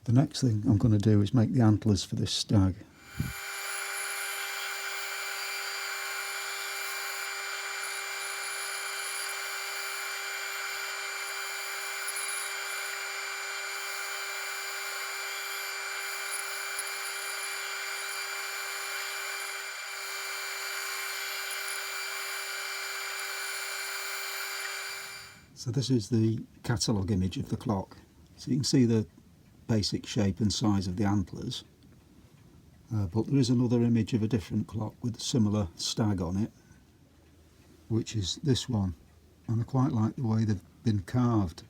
The next thing I'm going to do is make the antlers for this stag. So this is the catalogue image of the clock. So you can see the basic shape and size of the antlers, but there is another image of a different clock with a similar stag on it, which is this one, and I quite like the way they've been carved.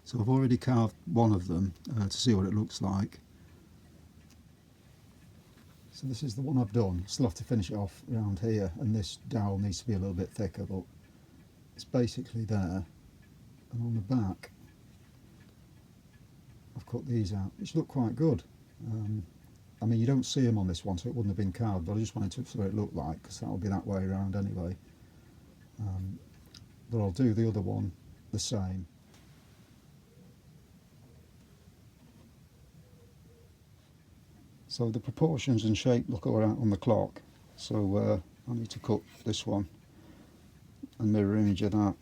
So I've already carved one of them to see what it looks like. So this is the one I've done. Still have to finish it off around here, and this dowel needs to be a little bit thicker, but it's basically there. And on the back I've cut these out, which look quite good. I mean, you don't see them on this one, so it wouldn't have been carved, but I just wanted to see what it looked like, because that'll be that way around anyway. But I'll do the other one the same. So the proportions and shape look alright on the clock, so I need to cut this one and mirror image of that.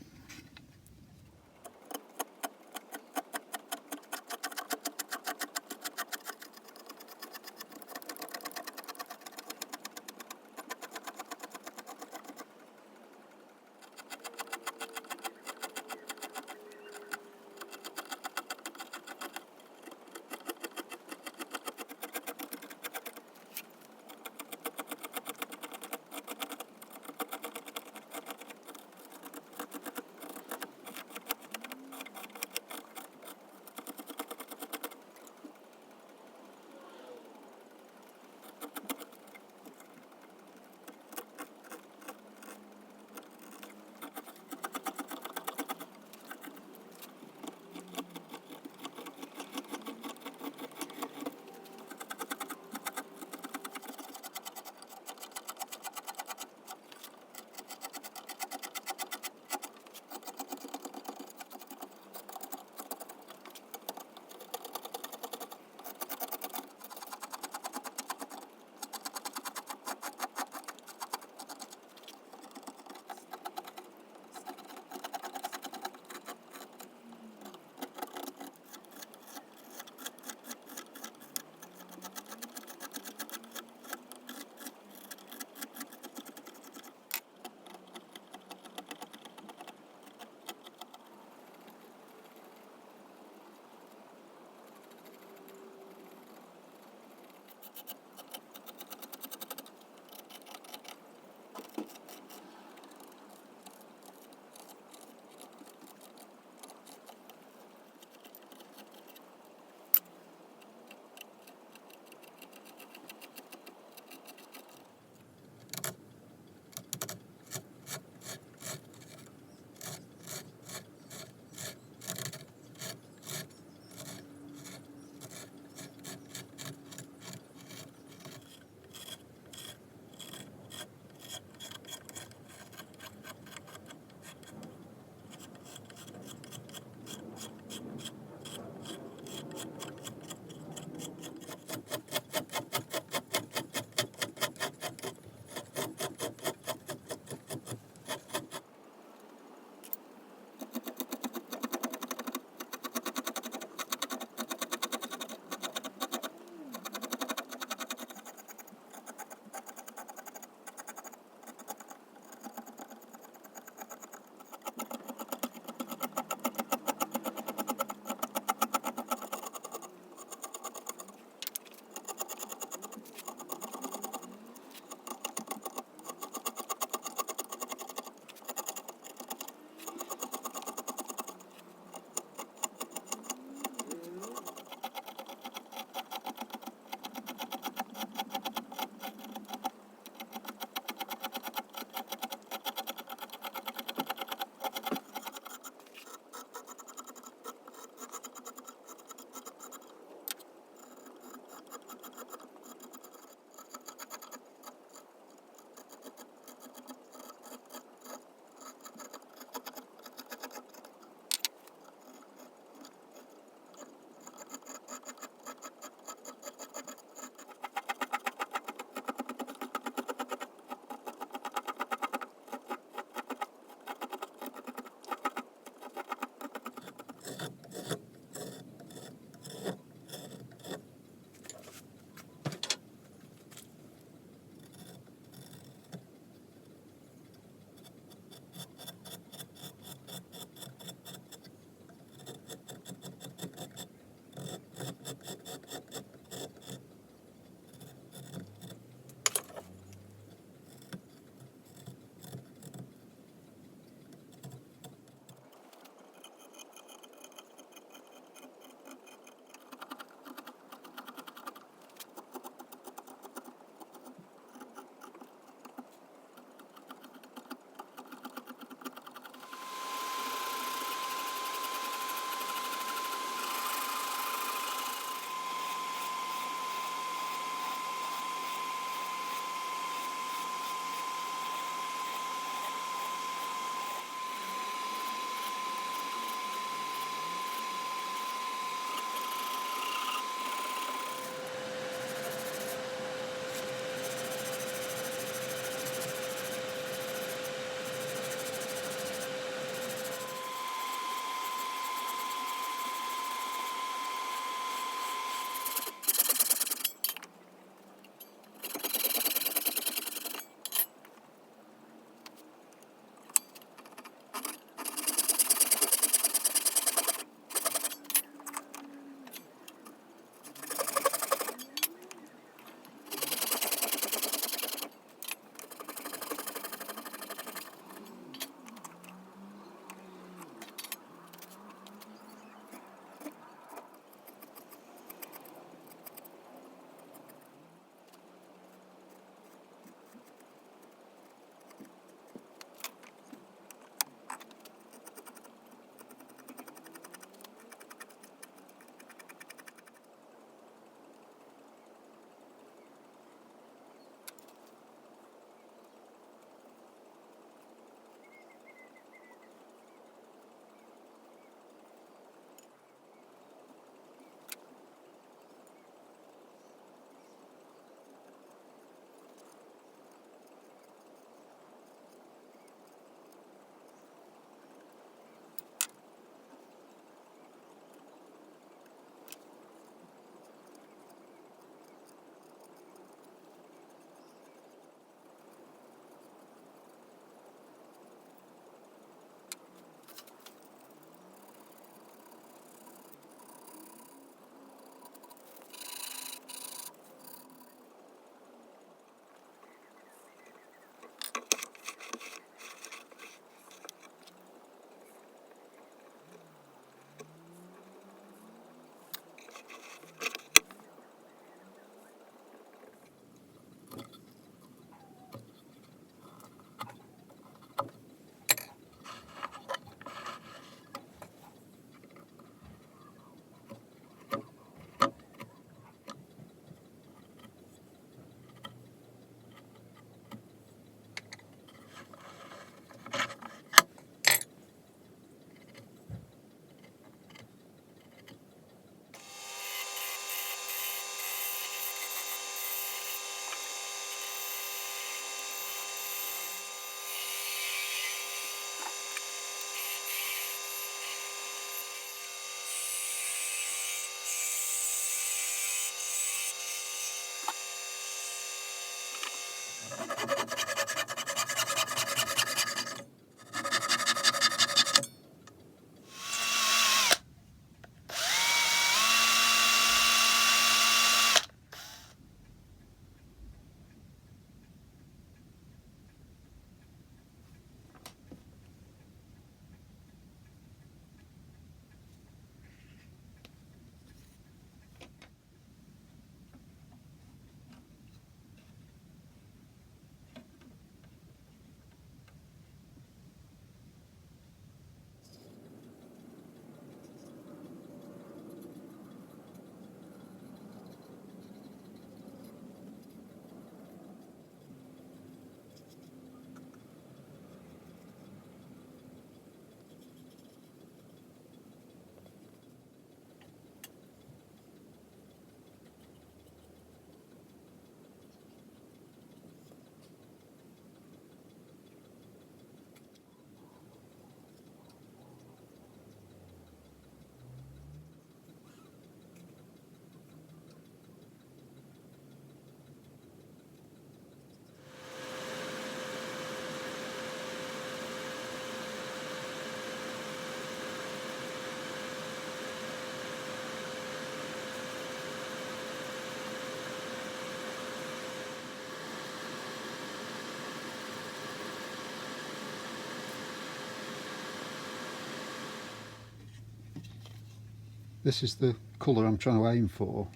This is the colour I'm trying to aim for.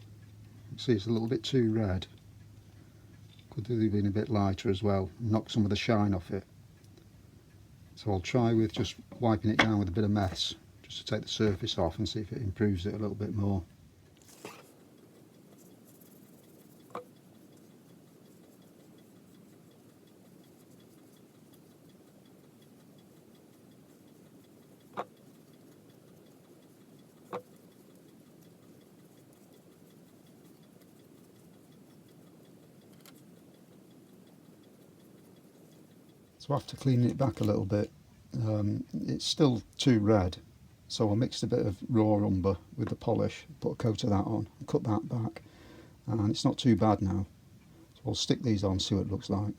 See, it's a little bit too red. Could do with being a bit lighter as well, knock some of the shine off it. So I'll try with just wiping it down with a bit of mess, just to take the surface off and see if it improves it a little bit more. So after cleaning it back a little bit, it's still too red, so I mixed a bit of raw umber with the polish, put a coat of that on, and cut that back, and it's not too bad now. So I'll stick these on, see what it looks like.